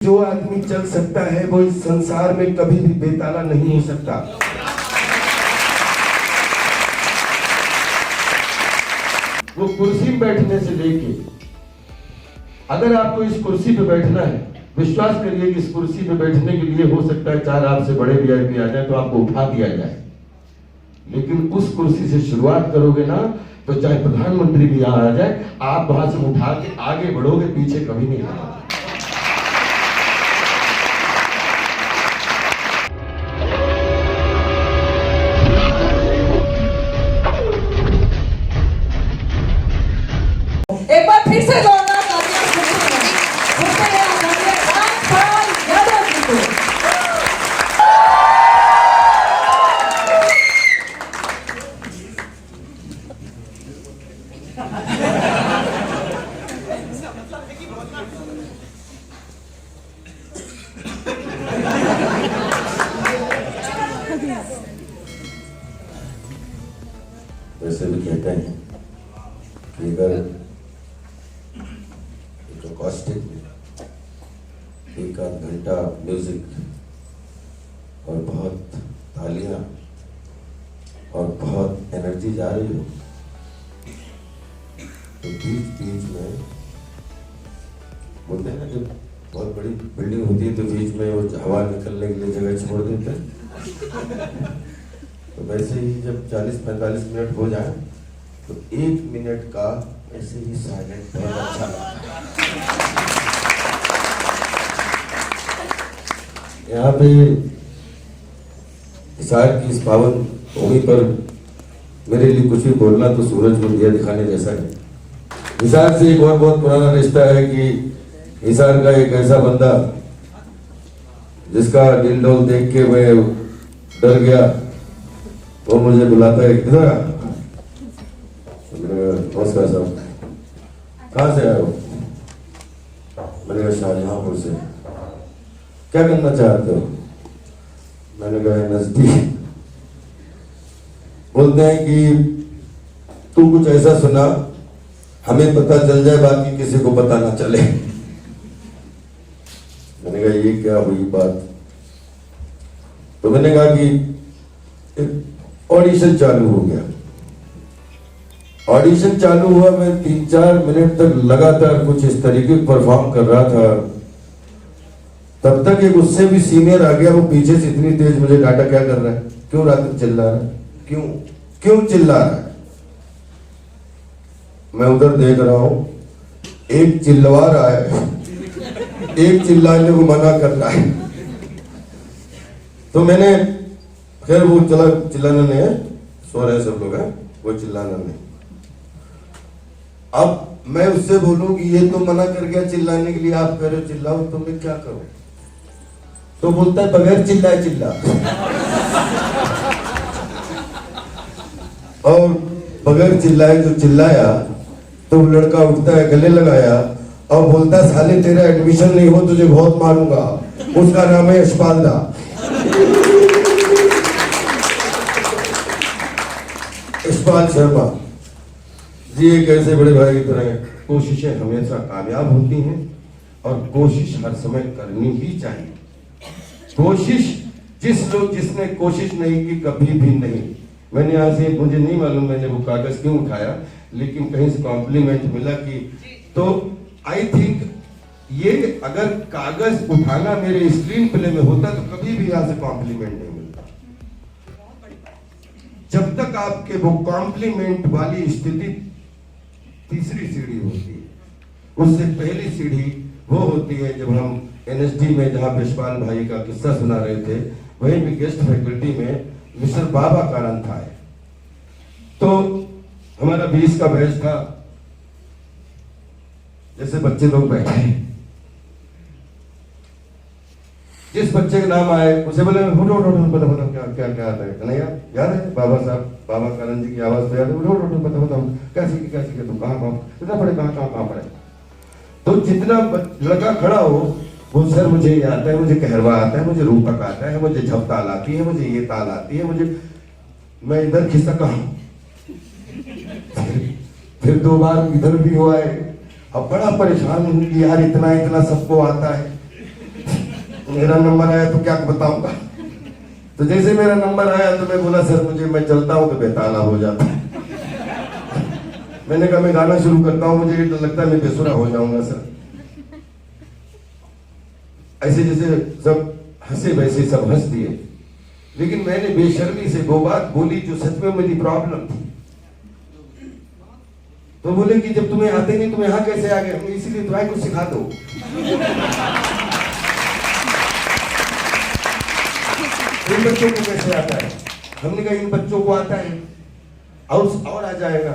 जो आदमी चल सकता है वो इस संसार में कभी भी बेताला नहीं हो सकता। वो कुर्सी में बैठने से लेके, अगर आपको इस कुर्सी पे बैठना है, विश्वास करिए कि इस कुर्सी पे बैठने के लिए हो सकता है 4 आपसे बड़े वीआईपी आ जाए तो आपको उठा दिया जाए, लेकिन उस कुर्सी से शुरुआत करोगे ना तो चाहे प्रधानमंत्री भी यहाँ आ जाए, आप वहां से उठा के आगे बढ़ोगे, पीछे कभी नहीं जाओगे। एक बार फिर से जोरदार तालियां सुनते हैं आदरणीय रामपाल यादव जी को। वैसे भी कहते हैं कि अगर कॉस्टिक एक आध घंटा म्यूजिक और बहुत तालियां और बहुत एनर्जी जा रही हो तो बीच बीच में बोलते हैं ना, जब बहुत बड़ी बिल्डिंग होती है तो बीच में वो हवा निकलने के लिए जगह छोड़ देते हैं। तो वैसे ही जब 40-45 मिनट हो जाए तो 1 मिनट का ऐसे ही साइलेंट बहुत अच्छा लगता है। यहाँ पे हिसार की इस पावन भूमि पर मेरे लिए कुछ भी बोलना तो सूरज को दिया दिखाने जैसा है। हिसार से एक और बहुत पुराना रिश्ता है कि हिसार का एक ऐसा बंदा जिसका दिल डोल देख के मैं डर गया, वो मुझे बुलाता है, किधर आ? नमस्कार साहब, कहाँ से आए हो? मैंने कहा शाहजहांपुर से। क्या करना चाहते हो? मैंने कहा नजदीक। बोलते हैं कि तू कुछ ऐसा सुना हमें पता चल जाए, बाकी किसी को पता ना चले। मैंने कहा ये क्या हुई बात? तो मैंने कहा कि ऑडिशन चालू हो गया। ऑडिशन चालू हुआ, मैं 3-4 मिनट तक लगातार कुछ इस तरीके परफॉर्म कर रहा था, तब तक एक उससे भी सीनियर आ गया। वो पीछे से इतनी तेज मुझे डांटा, क्या कर रहा है, क्यों रात में चिल्ला रहा है, क्यों चिल्ला रहा है? मैं उधर देख रहा हूं, एक चिल्लवा रहा है, एक चिल्लाने को मना कर रहा है। तो मैंने, खैर वो चिल्लाना नहीं है, सो रहे सब लोग हैं, वो चिल्लाना नहीं। अब मैं उससे बोलूं कि ये तो मना कर गया चिल्लाने के लिए, आप कह रहे हो चिल्लाओ, तो मैं क्या करूं? तो बोलता है बगैर चिल्लाए चिल्ला। और बगैर चिल्लाए जो चिल्लाया तो वो लड़का उठता है, गले लगाया और बोलता है साले तेरा एडमिशन नहीं हो तुझे बहुत मारूंगा। उसका नाम है यशपाल दा। यशपाल शर्मा जी एक ऐसे बड़े भाई की तरह। कोशिशें हमेशा कामयाब होती हैं और कोशिश हर समय करनी ही चाहिए। कोशिश जिसने कोशिश नहीं की कभी भी नहीं। मैंने यहाँ से, मुझे नहीं मालूम मैंने वो कागज क्यों उठाया, लेकिन कहीं से कॉम्प्लीमेंट मिला कि, तो आई थिंक ये अगर कागज उठाना मेरे स्क्रीन प्ले में होता तो कभी भी यहाँ से कॉम्प्लीमेंट नहीं मिलता। जब तक आपके वो कॉम्प्लीमेंट वाली स्थिति तीसरी सीढ़ी होती है। उससे पहली सीढ़ी वो होती है जब हम एनएसडी में, जहां यशपाल भाई का किस्सा सुना रहे थे, वहीं भी गेस्ट फैकल्टी में मिस्टर बाबा कारण था। तो हमारा 20 का बैच था, जैसे बच्चे लोग बैठे हैं, जिस बच्चे का नाम आए उसे बोले बताओ क्या आता है? कन्हैया याद है? बाबा साहब, बाबा कालन जी की आवाज तो याद है? बताओ कैसे तुम कहाँ पढ़े? तो जितना लड़का खड़ा हो वो, सर मुझे ये आता है, मुझे कहरवा आता है, मुझे रूपक आता है, मुझे झप ताल आती है, मुझे ये ताल आती है, मुझे, मैं इधर खिसका हूं। फिर 2 बार इधर भी हुआ है। अब बड़ा परेशान हूं कि यार इतना सबको आता है, मेरा नंबर आया तो क्या बताऊंगा। तो जैसे मेरा नंबर आया तो मैं बोला सर मुझे, मैं चलता हूँ तो बेताला हो जाता है। मैंने कहा मैं गाना शुरू करता हूँ, मुझे तो लगता है मैं बेसुरा हो जाऊंगा सर। ऐसे जैसे सब हंसे वैसे सब हंस दिए, लेकिन मैंने बेशर्मी से वो बात बोली जो सच में मेरी प्रॉब्लम थी। तो बोले कि जब तुम्हें आते नहीं तुम यहाँ कैसे आ गए? इसीलिए तुम्हें कुछ सिखा दो। इन बच्चों को कैसे आता है? हमने कहा इन बच्चों को आता है और आ जाएगा,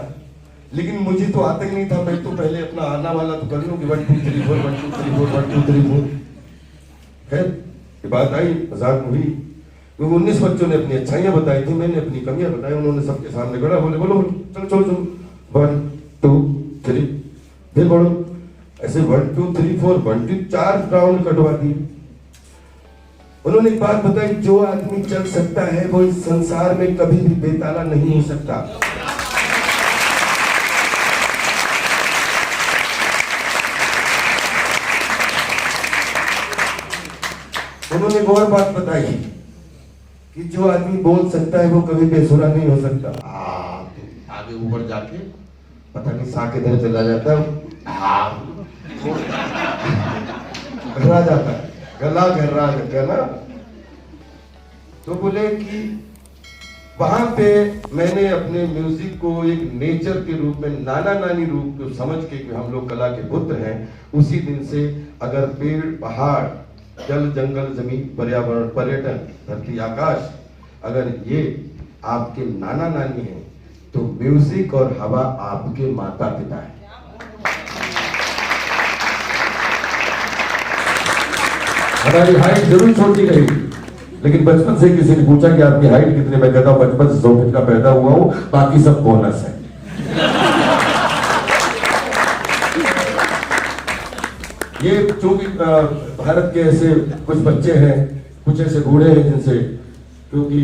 लेकिन मुझे तो आता ही नहीं था। मैं तो पहले अपना आना वाला तो कर लूं कि 1 2 3 4 1 2 3 4 1 2 3 4। खैर ये बात आई, मजाक हुई, क्योंकि 19 बच्चों ने अपनी अच्छाइयां बताई थी, मैंने अपनी कमियां बताई। उन्होंने सबके सामने खड़ा बोले बोलो चलो चलो चलो 1 2 3 फिर बोलो। ऐसे 1 2 3 4 1 2 4 राउंड कटवा दिए। उन्होंने एक बात बताई, जो आदमी चल सकता है वो इस संसार में कभी भी बेताला नहीं हो सकता। उन्होंने एक और बात बताई कि जो आदमी बोल सकता है वो कभी बेसुरा नहीं हो सकता। आगे ऊपर जाके पता नहीं सा किधर चला जाता है, घरा जाता है, गला घर्रा जाता है ना। तो बोले कि वहां पे मैंने अपने म्यूजिक को एक नेचर के रूप में, नाना नानी रूप को समझ के कि हम लोग कला के पुत्र हैं। उसी दिन से अगर पेड़ पहाड़ जल जंगल जमीन पर्यावरण पर्यटन धरती आकाश अगर ये आपके नाना नानी हैं तो म्यूजिक और हवा आपके माता पिता है। हमारी हाइट जरूर छोटी रही, लेकिन बचपन से किसी ने पूछा कि आपकी हाइट कितनी, मैं कहता हूं बचपन से 100 फीट का पैदा हुआ हूं, बाकी सब बोनस है। ये चूंकि भारत के ऐसे कुछ बच्चे हैं, कुछ ऐसे बूढ़े हैं जिनसे, क्योंकि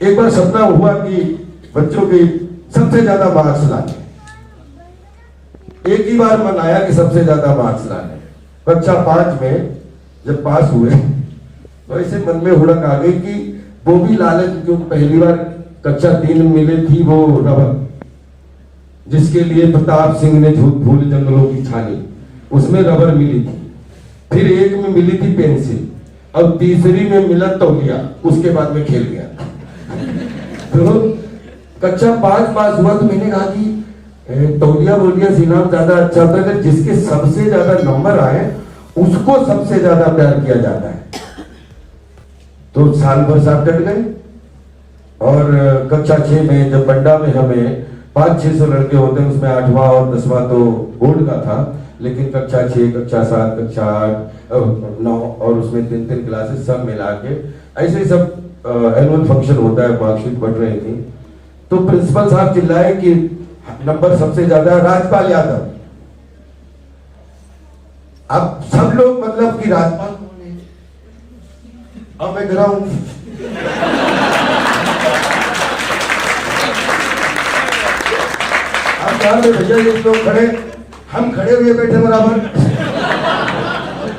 एक बार सपना हुआ कि बच्चों के सबसे ज्यादा मार्क्स लाने, एक ही बार मन आया कि सबसे ज्यादा मार्क्स लाने। कक्षा 5 में जब पास हुए तो ऐसे मन में हुड़क आ गई कि वो भी लालच, क्योंकि पहली बार कक्षा 3 में मिली थी वो रबर, जिसके लिए प्रताप सिंह ने झूठ भूल जंगलों की छानी, उसमें रबर मिली थी। फिर एक में मिली थी पेंसिल, और तीसरी में मिला तौलिया। उसके बाद में खेल गया। तो कक्षा 5 पास हुआ तो मैंने कहा कि तौलिया बोलिया से इनाम ज्यादा अच्छा होता है, जिसके सबसे ज्यादा नंबर आए उसको सबसे ज्यादा प्यार किया जाता है। तो साल भर साथ कट गए, और कक्षा 6 में जब बंडा में हमें 500-600 लड़के होते हैं, उसमें 8वां और 10वां तो बोर्ड का था, लेकिन कक्षा 6 कक्षा 7 कक्षा 8 9 और उसमें 3-3 क्लासेस सब मिला के ऐसे सब एनुअल फंक्शन होता है, मार्कशीट बढ़ रही थी। तो प्रिंसिपल साहब चिल्लाए कि नंबर सबसे ज्यादा राजपाल यादव। अब सब लोग मतलब कि राजपाल, अब मैं गिरा हूं। अब ध्यान में भैया ये लोग खड़े, हम खड़े हुए बैठे बराबर।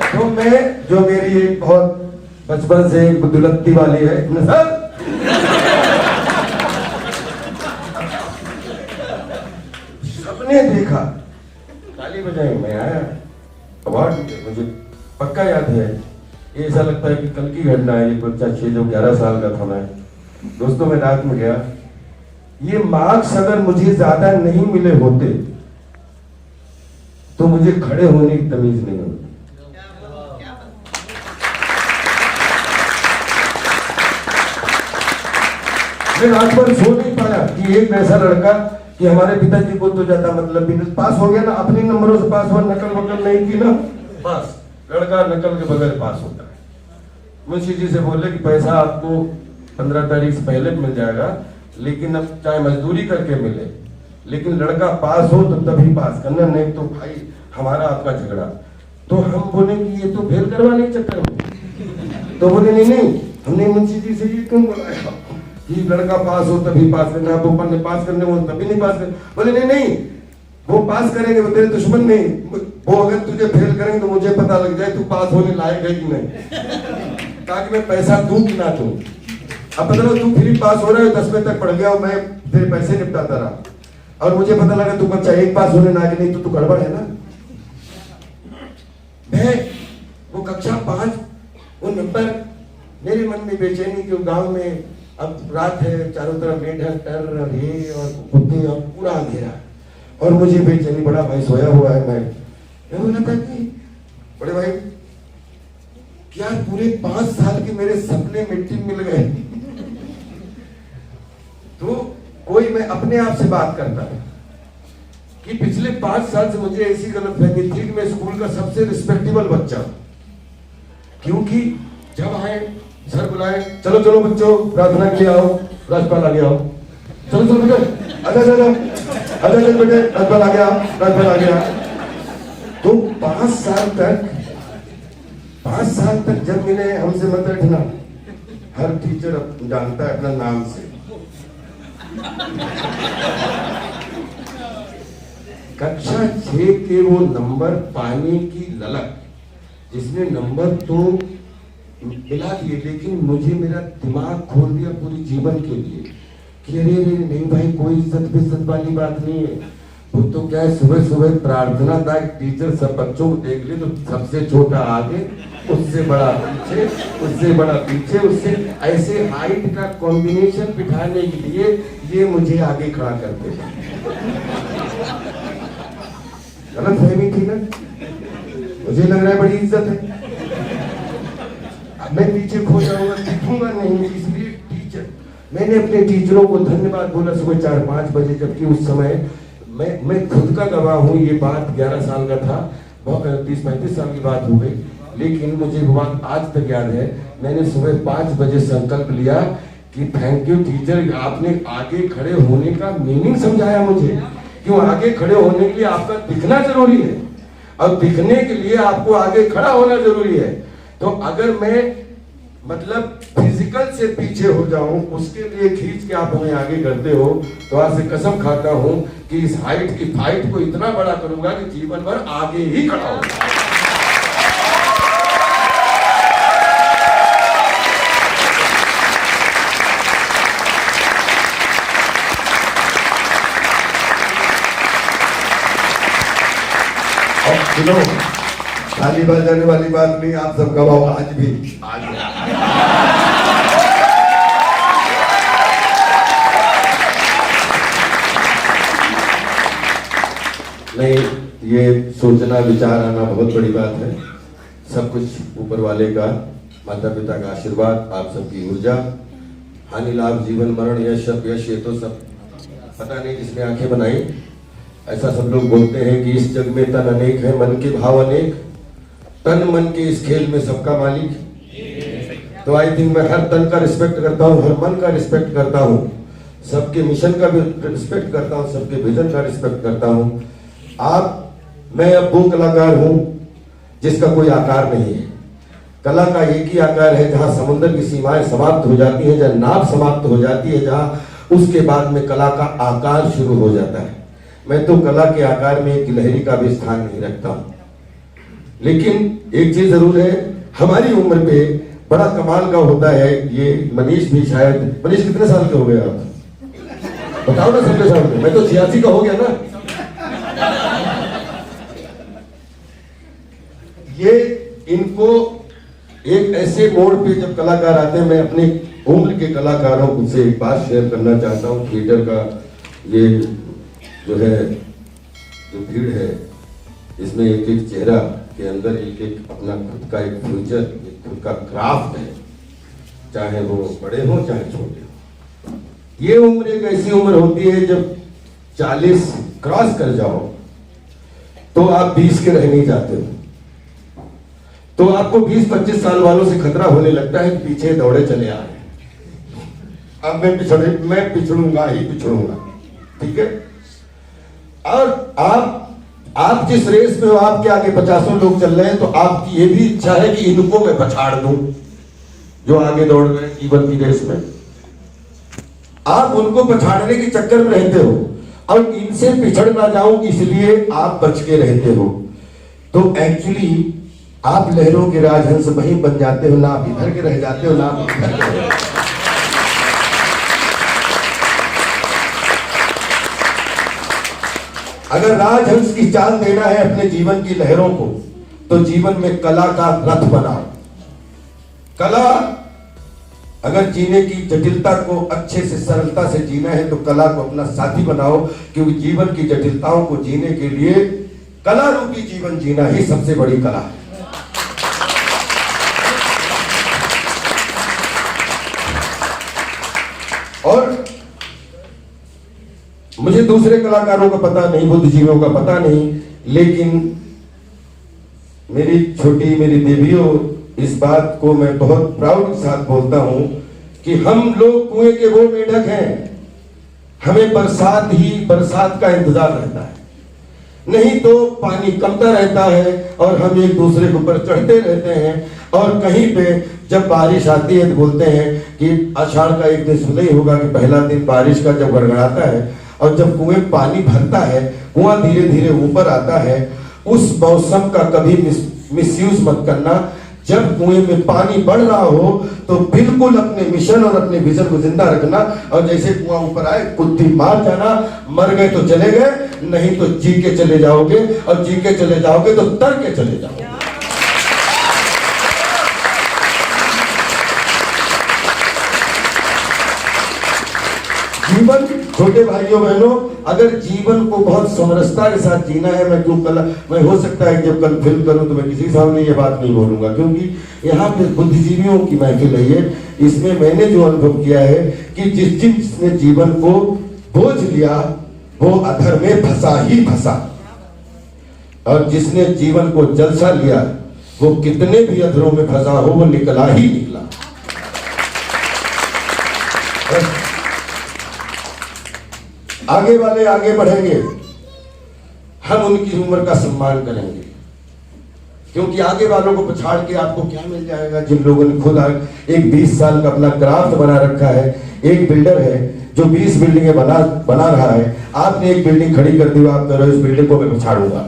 तो मैं, जो मेरी एक बहुत बचपन से एक दुलत्ती वाली है, सर सबने देखा, ताली बजाई, मैं आया, अवार्ड मुझे पक्का याद है। ये ऐसा लगता है कि कल की घटना है। ये बच्चा 11 साल का था, मैं दोस्तों में रात में गया। ये मार्क्स अगर मुझे ज्यादा नहीं मिले होते तो मुझे खड़े होने की तमीज नहीं होती। मैं रात भर सो नहीं पाया कि एक ऐसा लड़का कि हमारे पिताजी को तो ज्यादा मतलब भी पास हो गया ना, अपने नंबरों से पास हुआ, नकल वकल नहीं की ना, बस लड़का नकल के बगैर पास होता है। मुंशी जी से बोले कि पैसा आपको 15 तारीख से पहले मिल जाएगा, लेकिन अब चाहे मजदूरी करके मिले, लेकिन लड़का पास हो तो तभी पास करना, नहीं तो भाई हमारा आपका झगड़ा। तो हम बोले कि ये तो फेल करवाने के चक्कर में। तो बोले नहीं, हमने मुंशी जी से ये क्यों बोला कि लड़का पास हो तभी पास करना, वो पास करने वो तभी नहीं पास करना। बोले नहीं, वो पास करेंगे, वो तेरे दुश्मन नहीं। वो अगर तुझे फेल करेंगे तो मुझे पता लग जाए तू पास होने लायक है कि नहीं, ताकि मैं पैसा दूं कि ना दूं। अब पता लो तू फ्री पास हो रहा है, 10वें तक पढ़ गया और मैं तेरे पैसे निपटाता रहा, और मुझे पता लगा तू बच्चा 1 पास होने लायक नहीं, तो तू गड़बड़ है ना। मैं वो कक्षा 5 वो नंबर, मेरे मन में बेचैनी कि गांव में अब रात है, चारों तरफ मेढक टर और ये और कुत्ते और पूरा अंधेरा, और मुझे बेचैनी, बड़ा भाई सोया हुआ है। मैं बोला था कि बड़े भाई क्या पूरे 5 साल के मेरे सपने मिट्टी में मिल गए। तो कोई, मैं अपने आप से बात करता था कि पिछले 5 साल से मुझे ऐसी गलतफहमी थी कि मैं स्कूल का सबसे रिस्पेक्टेबल बच्चा हूं, क्योंकि जब आए सर बुलाए, चलो चलो बच्चों प्रार्थना के लिए आओ, राजपाल आ गया, आओ चलो चलो बेटे, आजा आजा आजा चल बेटे, राजपाल आ गया, राजपाल आ गया। तो 5 साल तक जब मैंने हमसे मत बैठना, हर टीचर जानता है अपना नाम से। कक्षा 6 के वो नंबर पाने की ललक, जिसने नंबर तो मिला दिए, लेकिन मुझे मेरा दिमाग खोल दिया पूरी जीवन के लिए कि अरे अरे नहीं भाई, कोई इज्जत बेइज्जत वाली बात नहीं है। वो तो क्या है, सुबह सुबह प्रार्थना था, टीचर सब बच्चों को देख ले तो सबसे छोटा आगे, उससे बड़ा पीछे, उससे बड़ा पीछे, उससे ऐसे हाइट का कॉम्बिनेशन बिठाने के लिए ये मुझे आगे खड़ा करते थे। गलत फहमी थी ना, मुझे लग रहा है बड़ी इज्जत है, अब मैं पीछे खो जाऊंगा, दिखूंगा नहीं, इसलिए टीचर, मैंने अपने टीचरों को धन्यवाद बोला सुबह 4-5 बजे, जबकि उस समय मैं खुद का गवाह हूँ, ये बात 11 साल का था, 30-35 साल की बात हो गई, लेकिन मुझे वो बात आज तक याद है। मैंने सुबह 5 बजे संकल्प लिया कि थैंक यू टीचर, आपने आगे खड़े होने का मीनिंग समझाया मुझे, क्यों आगे खड़े होने के लिए आपका दिखना जरूरी है, और दिखने के लिए आपको आगे खड़ा होना जरूरी है। तो अगर मैं मतलब फिजिकल से पीछे हो जाऊं, उसके लिए खींच के आप हमें आगे करते हो, तो आज से कसम खाता हूं कि इस हाइट की फाइट को इतना बड़ा करूंगा कि जीवन भर आगे ही खड़ा होगा। सुनो, ताली बजाने वाली बात नहीं, आप सब गवाह आज भी नहीं, ये सोचना विचार आना बहुत बड़ी बात है। सब कुछ ऊपर वाले का, माता पिता का आशीर्वाद, आप सबकी ऊर्जा, हानि लाभ जीवन मरण यश यश, ये तो सब पता नहीं किसने आंखें बनाई। ऐसा सब लोग बोलते हैं कि इस जग में तन अनेक है, मन के भाव अनेक, तन मन के इस खेल में सबका मालिक। तो आई थिंक मैं हर तन का रिस्पेक्ट करता हूँ, हर मन का रिस्पेक्ट करता हूँ, सबके मिशन का भी रिस्पेक्ट करता हूँ, सबके विजन का रिस्पेक्ट करता हूँ। मैं अब वो कलाकार हूँ जिसका कोई आकार नहीं है। कला का एक ही आकार है, जहाँ समुद्र की सीमाएं समाप्त हो जाती है, जहाँ नाव समाप्त हो जाती है, जहाँ उसके बाद में कला का आकार शुरू हो जाता है। मैं तो कला के आकार में एक गिलहरी का भी स्थान नहीं रखता हूं। लेकिन एक चीज जरूर है, हमारी उम्र पे बड़ा कमाल का होता है, ये मनीष भी शायद, मनीष कितने साल के हो गए आप बताओ ना सबके सामने, मैं तो 86 का हो गया ना। ये इनको एक ऐसे मोड़ पे जब कलाकार आते हैं, मैं अपने उम्र के कलाकारों से एक बात शेयर करना चाहता हूँ। थिएटर का ये जो है, जो भीड़ है, इसमें एक एक चेहरा के अंदर एक एक अपना खुद का एक फ्यूचर, एक खुद का क्राफ्ट है, चाहे वो बड़े हो चाहे छोटे हो। ये उम्र एक ऐसी उम्र होती है जब 40 क्रॉस कर जाओ तो आप 20 के रह नहीं जाते हो, तो आपको 20-25 साल वालों से खतरा होने लगता है कि पीछे दौड़े चले आ रहे हैं, अब मैं पिछड़ूंगा ही पिछड़ूंगा, ठीक है। और आप जिस रेस में हो, आपके आगे 50 लोग चल रहे हैं, तो आपकी ये भी इच्छा है कि इनको मैं पछाड़ दूं जो आगे दौड़ रहे हैं जीवन की रेस में। आप उनको पछाड़ने के चक्कर में रहते हो, और इनसे पिछड़ ना जाऊं इसलिए आप बच के रहते हो। तो एक्चुअली आप लहरों के राजहंस वहीं बन जाते हो, ना आप इधर के रह जाते हो, ना आप इधर के रह जाते हो। अगर राजहंस की चाल देना है अपने जीवन की लहरों को, तो जीवन में कला का रथ बनाओ। कला, अगर जीने की जटिलता को अच्छे से सरलता से जीना है तो कला को अपना साथी बनाओ, क्योंकि जीवन की जटिलताओं को जीने के लिए कला रूपी जीवन जीना ही सबसे बड़ी कला है। और मुझे दूसरे कलाकारों का पता नहीं, बुद्धिजीवियों का पता नहीं, लेकिन मेरी छोटी मेरी देवियों, इस बात को मैं बहुत प्राउड के साथ बोलता हूं कि हम लोग कुएं के वो मेढक हैं। हमें बरसात का इंतजार रहता है, नहीं तो पानी कमता रहता है और हम एक दूसरे के ऊपर चढ़ते रहते हैं। और कहीं पे जब बारिश आती है तो बोलते हैं कि आषाढ़ का एक दिन सुना ही होगा कि पहला दिन बारिश का जब गड़गड़ाता है और जब कुएं पानी भरता है, कुआं धीरे धीरे ऊपर आता है, उस मौसम का कभी मिसयूज मत करना। जब कुएं में पानी बढ़ रहा हो तो बिल्कुल अपने मिशन और अपने विजन को जिंदा रखना, और जैसे कुआं ऊपर आए कुत्ती मार जाना। मर गए तो चले गए, नहीं तो जी के चले जाओगे, और जी के चले जाओगे तो तर के चले जाओगे। जीवन, छोटे भाइयों बहनों, अगर जीवन को बहुत समरसता के साथ जीना है, मैं हो सकता है जब कल फिल्म करूं तो मैं किसी सामने ये बात नहीं बोलूंगा, क्योंकि यहाँ पे बुद्धिजीवियों की महफिल है ये। इसमें मैंने जो अनुभव किया है कि जिसने जीवन को बोझ लिया वो अधर में फंसा ही फंसा, और जिसने जीवन को जलसा लिया वो कितने भी अधरों में फंसा हो वो निकला ही निकला। आगे वाले आगे बढ़ेंगे, हम उनकी उम्र का सम्मान करेंगे, क्योंकि आगे वालों को पछाड़ के आपको क्या मिल जाएगा। जिन लोगों ने खुद एक 20 साल का अपना क्राफ्ट बना रखा है, एक बिल्डर है जो 20 बिल्डिंगें बना रहा है, आपने एक बिल्डिंग खड़ी कर दी, आप कह रहे हो इस बिल्डिंग को मैं पछाड़ूंगा।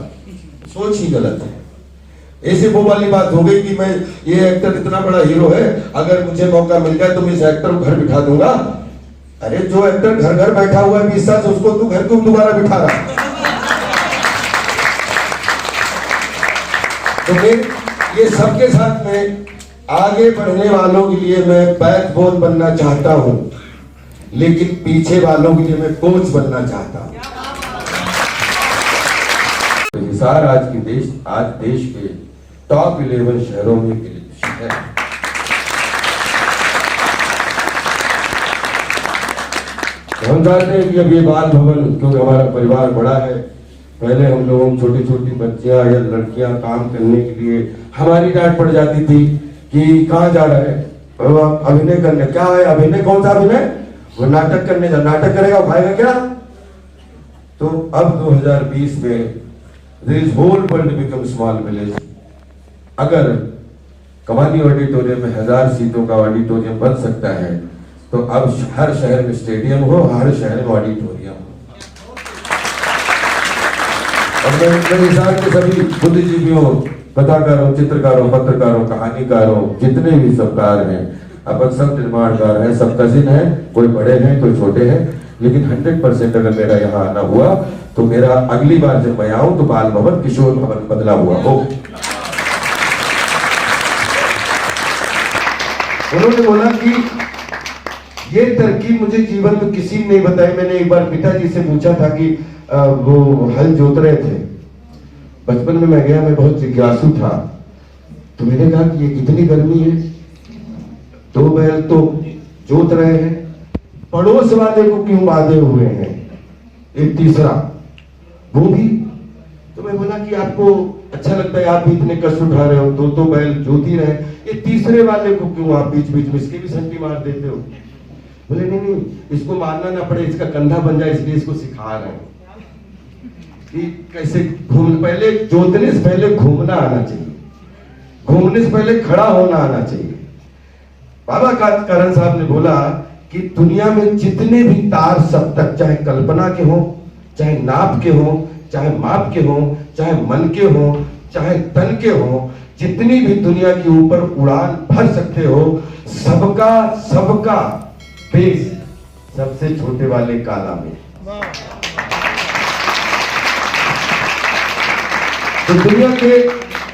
सोच ही गलत है। ऐसे वो वाली बात हो गई कि मैं ये एक्टर इतना बड़ा हीरो है, अगर मुझे मौका मिल जाए तो मैं इस एक्टर को घर बिठा दूंगा। अरे जो एक्टर घर घर बैठा हुआ है 20 साल से, उसको तू घर क्यों दोबारा बिठा रहा? तो ये सबके साथ में आगे बढ़ने वालों के लिए मैं बैकबोन बनना चाहता हूं, लेकिन पीछे वालों के लिए मैं कोच बनना चाहता हूं। तो हिसार आज देश के टॉप 11 शहरों में शहर है। हम चाहते हैं कि अब ये बाल भवन, क्योंकि हमारा परिवार बड़ा है, पहले हम लोगों छोटी छोटी बच्चियां या लड़कियां काम करने के लिए हमारी डांट पड़ जाती थी कि कहाँ जा रहा है, अभिनय करने। क्या है अभिनय? कौन सा अभिनय? वो नाटक करने जा, नाटक करेगा वो खाएगा क्या? तो अब 2020 में this whole world become small village. अगर कमानी ऑडिटोरियम में 1000 सीटों का ऑडिटोरियम बन सकता है, तो अब हर शहर में स्टेडियम हो, हर शहर में ऑडिटोरियम हो। और मैं हिसार के सभी बुद्धिजीवियों, कथाकारों, चित्रकारों, पत्रकारों, कहानीकारों, जितने भी सबकार हैं, अपन सब निर्माणकार हैं, सब कजिन हैं, कोई बड़े हैं कोई छोटे हैं, लेकिन 100% अगर मेरा यहाँ आना हुआ तो मेरा अगली बार जब मैं आऊं तो बाल भवन किशोर भवन बदला हुआ हो। उन्होंने बोला कि ये तरकीब मुझे जीवन में किसी ने नहीं बताई। मैंने एक बार पिताजी से पूछा था कि वो हल जोत रहे थे, बचपन में मैं गया, मैं बहुत जिज्ञासु था, तो मैंने कहा कि ये कितनी गर्मी है, 2 बैल तो जोत रहे हैं, पड़ोस वाले को क्यों बांधे हुए हैं, एक तीसरा वो भी। तो मैं बोला कि आपको अच्छा लगता है, आप भी इतने कष्ट उठा रहे हो, 2 बैल जोत ही रहे, ये तीसरे वाले को क्यों आप बीच बीच में इसके भी संटी मार देते हो? बोले नहीं, इसको मारना ना पड़े, इसका कंधा बन जाए, इसलिए इसको सिखा रहे हैं कि कैसे पहले जोतने से पहले घूमना आना चाहिए, घूमने से पहले खड़ा होना आना चाहिए। बाबा करण साहब ने बोला कि दुनिया में जितने भी तार सप्तक, चाहे कल्पना के हो चाहे नाप के हो, चाहे माप के हो, चाहे मन के हो, चाहे तन के हो, जितनी भी दुनिया के ऊपर उड़ान भर सकते हो, सबका बेस सबसे छोटे वाले काला में। तो दुनिया के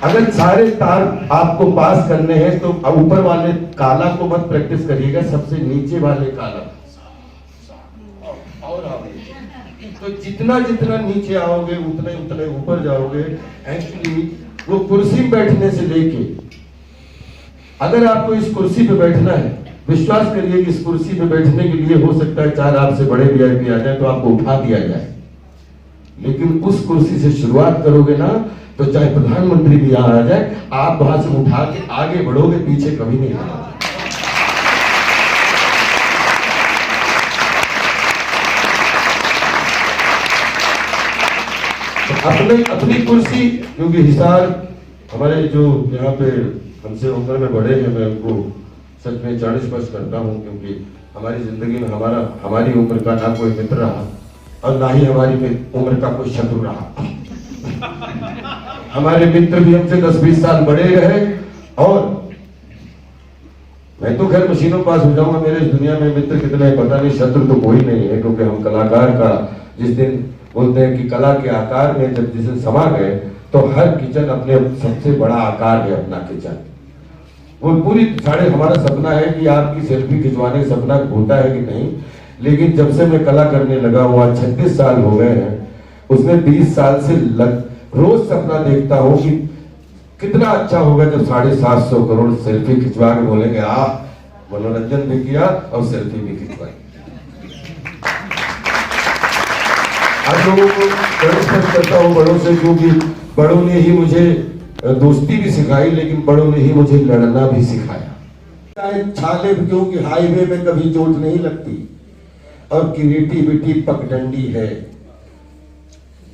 अगर सारे तार आपको पास करने हैं तो ऊपर वाले काला को मत प्रैक्टिस करिएगा, सबसे नीचे वाले काला और आओगे। तो जितना जितना नीचे आओगे उतने उतने ऊपर जाओगे। एक्चुअली वो कुर्सी बैठने से लेके, अगर आपको इस कुर्सी पे बैठना है, विश्वास करिए कि इस कुर्सी पे बैठने के लिए हो सकता है 4 आपसे बड़े वीआईपी आ जाए तो आपको उठा दिया जाए, लेकिन उस कुर्सी से शुरुआत करोगे ना तो चाहे प्रधानमंत्री भी यहाँ आ जाए, आप वहां से उठा के आगे बढ़ोगे, पीछे कभी नहीं बढ़ोगे। तो अपनी कुर्सी, क्योंकि हिसार हमारे जो यहाँ पे हमसे उम्र में बड़े हैं, मैं उनको सच में चरण स्पर्श करता हूँ, क्योंकि हमारी जिंदगी में हमारी उम्र का ना कोई मित्र रहा और ना ही हमारी उम्र का कोई शत्रु रहा। हमारे मित्र भी हमसे 10-20 साल बड़े रहे, और मैं तो खैर मशीनों पास हो जाऊंगा, मेरे इस दुनिया में मित्र कितने हैं पता नहीं, शत्रु तो कोई नहीं है, क्योंकि हम कलाकार का जिस दिन बोलते हैं कि कला के आकार में जब जिस दिन समा गए तो हर किचन अपने सबसे बड़ा आकार है अपना किचन। वो पूरी हमारा सपना है कि आपकी सेल्फी खिंचवाने का सपना होता है कि नहीं, लेकिन जब से मैं कला करने लगा हुआ 36 साल हो गए हैं, उसमें 20 साल से रोज सपना देखता हूं कि कितना अच्छा होगा जब 750 करोड़ सेल्फी खिंचवा के बोलेंगे मनोरंजन भी किया और सेल्फी भी खिंचवाई। आप लोगों को करता हूं बड़ों से, क्योंकि बड़ों ने ही मुझे दोस्ती भी सिखाई, लेकिन बड़ों ने ही मुझे लड़ना भी सिखाया। छाले, क्योंकि हाईवे में कभी चोट नहीं लगती, और क्रिएटिविटी पगडंडी है,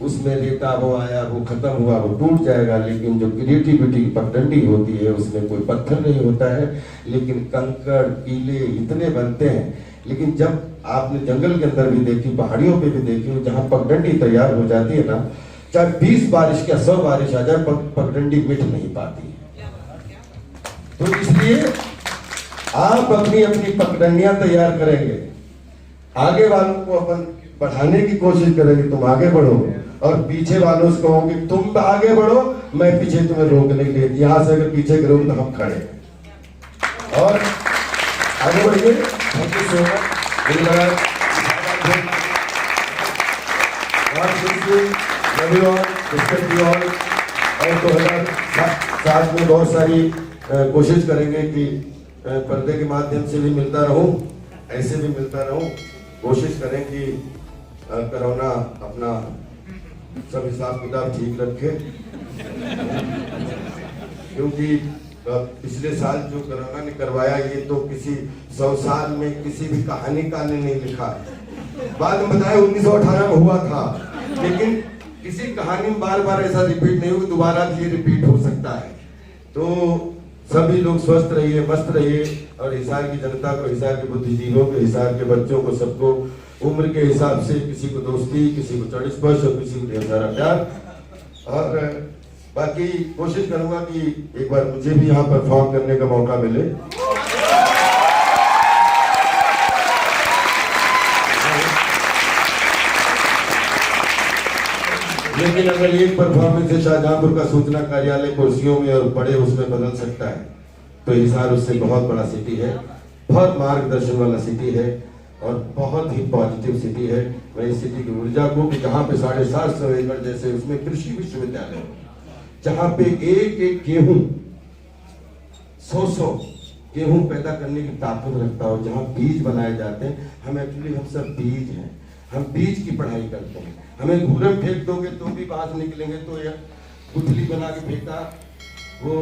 उसमें रेता वो आया वो खत्म हुआ वो टूट जाएगा, लेकिन जो क्रिएटिविटी की पगडंडी होती है उसमें कोई पत्थर नहीं होता है, लेकिन कंकड़ कीले इतने बनते हैं। लेकिन जब आपने जंगल के अंदर भी देखी, पहाड़ियों पे भी देखी, जहां पगडंडी तैयार हो जाती है ना, चाहे 20 बारिश या 100 बारिश आ जाए, पगडंडी मिट नहीं पाती। तो इसलिए आप अपनी अपनी पगडंडियां तैयार करेंगे, आगे वालों को अपन बढ़ाने की कोशिश करेंगे, तुम आगे बढ़ो, और पीछे वालों से कहोगे तुम आगे बढ़ो, मैं पीछे तुम्हें रोकने के लिए, यहां से अगर पीछे करोगे तो हम खड़े हैं और आगे बढ़िए। साथ में बहुत सारी कोशिश करेंगे कि पर्दे के माध्यम से भी मिलता रहूं, ऐसे भी मिलता रहूं। कोशिश करें कि कोरोना अपना सब हिसाब किताब ठीक रखे, क्योंकि पिछले साल जो कोरोना ने करवाया, ये तो किसी 100 साल में किसी भी कहानीकार ने नहीं लिखा। बाद में बताया 1918 में हुआ था, लेकिन किसी कहानी में बार बार ऐसा रिपीट नहीं हुआ, दोबारा ये रिपीट हो सकता है। तो सभी लोग स्वस्थ रहिए, मस्त रहिए, और हिसार की जनता को, हिसार के बुद्धिजीवियों को, हिसार के बच्चों को, सबको उम्र के हिसाब से, किसी को दोस्ती, किसी को चरण स्पर्श और किसी को ढेर सारा प्यार। और बाकी कोशिश करूंगा कि एक बार मुझे भी यहाँ परफॉर्म करने का मौका मिले। लेकिन अगर एक परफॉर्मेंस से शाहजहांपुर का सूचना कार्यालय कुर्सियों में और बड़े उसमें बदल सकता है, तो हिसार उससे बहुत बड़ा सिटी है, बहुत मार्गदर्शन वाला सिटी है, और बहुत ही पॉजिटिव सिटी है। मैं इस सिटी की ऊर्जा को, कि जहाँ पे 750 एकड़ जैसे उसमें कृषि विश्वविद्यालय, जहाँ पे एक गेहूं 100 गेहूं पैदा करने की ताकत रखता हो, जहाँ बीज बनाए जाते हैं। हम एक्चुअली हम सब बीज हैं, हम बीज की पढ़ाई करते हैं। हमें घूरम फेंक दोगे तो भी बाहर निकलेंगे। तो यह गुठली बना के फेंका, वो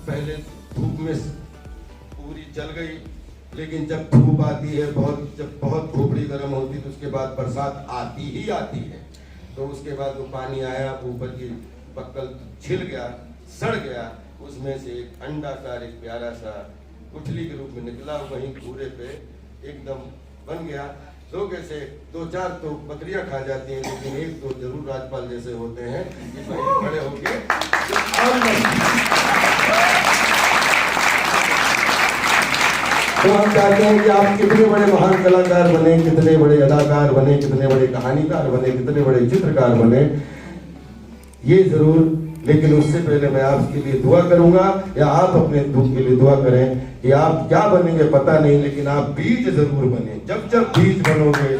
पहले धूप में पूरी जल गई, लेकिन जब धूप आती है, जब बहुत खोपड़ी गर्म होती है, तो उसके बाद बरसात आती ही आती है। तो उसके बाद वो पानी आया, ऊपर की पक्कल छिल गया, सड़ गया, उसमें से एक अंडाकार एक प्यारा सा गुठली के रूप में निकला, वहीं घूरे पे एकदम बन गया। दो कैसे 2-4 तो बकरियां खा जाती हैं, लेकिन एक दो जरूर राजपाल जैसे होते हैं कि भाई खड़े होके तो हम चाहते हैं कि आप कितने बड़े महान कलाकार बने, कितने बड़े अदाकार बने, कितने बड़े कहानीकार बने, कितने बड़े चित्रकार बने, ये जरूर, लेकिन उससे पहले मैं आपके लिए दुआ करूंगा या आप अपने दुख के लिए दुआ करें कि आप क्या बनेंगे पता नहीं, लेकिन आप बीज जरूर बने। जब जब बीज बनोगे,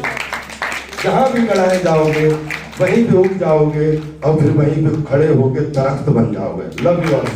जहां भी गड़ाए जाओगे वहीं पे उग जाओगे और फिर वहीं पे खड़े होके दरख्त बन जाओगे। Love you all.